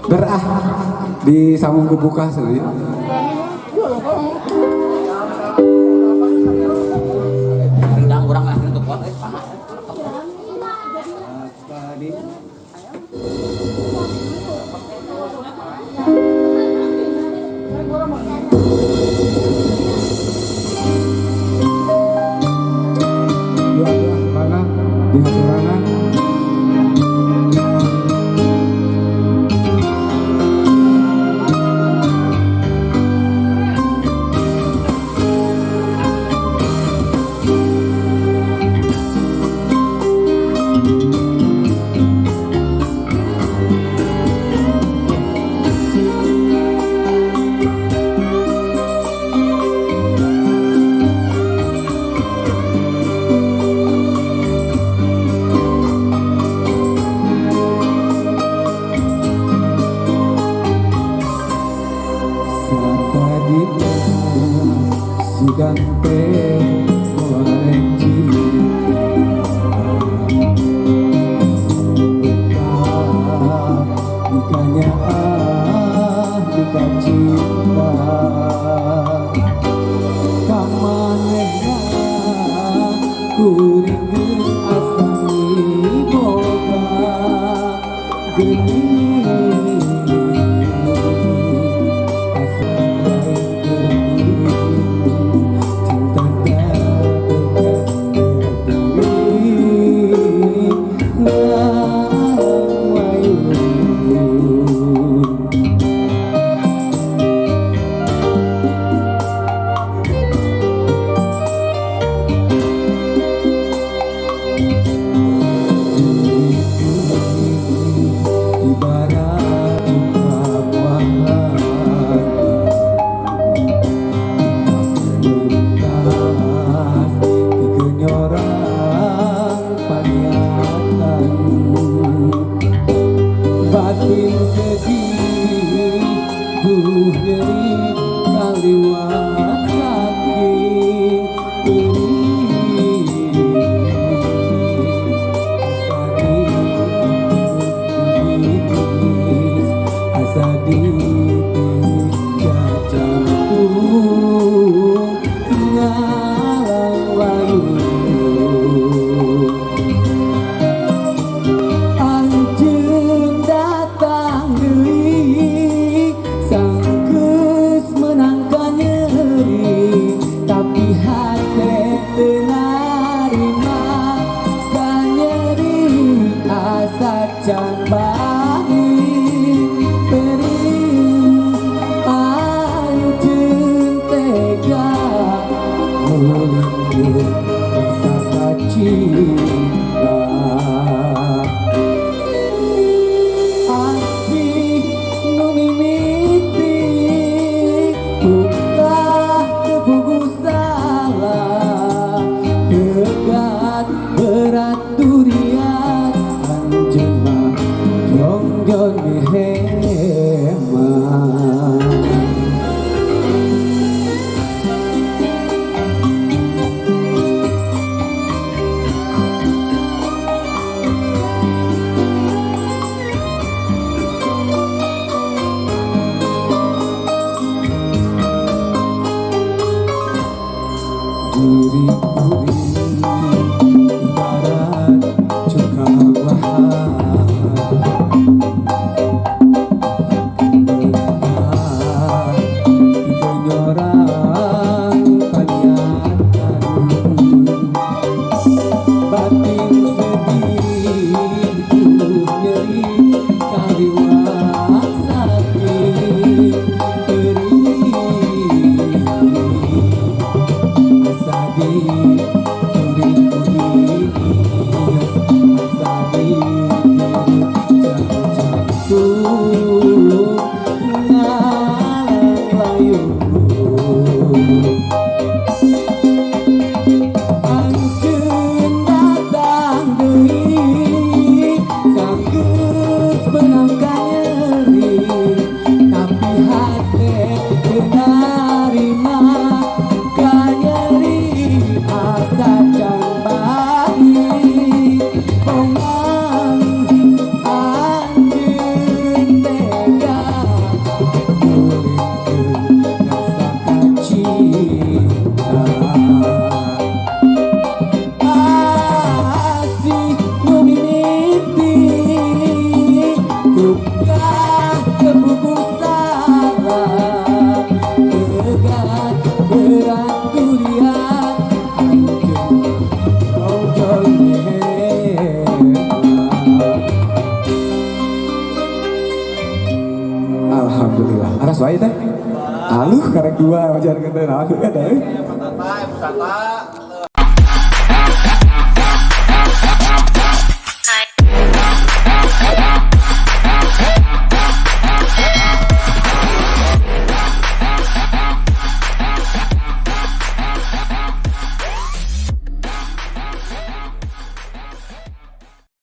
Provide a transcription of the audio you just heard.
Berah di sambung ku Pukah sendiri. Rendang kurang lah untuk kuat panas. Dua-dua mana di hasurangan. Sudah bukannya buka cinta kamanehna kuring asani boga geni batin sedih duh nyeri kaliwat saking asa di jantung ngalang layu can bangin tering anjeun tega mulih rasa cinta asih nu mimiti ulah kebugu salah tegat berat durian anjeun wae teh. Aluh karek dua wajar gede nah aluh ada. Santai, santai.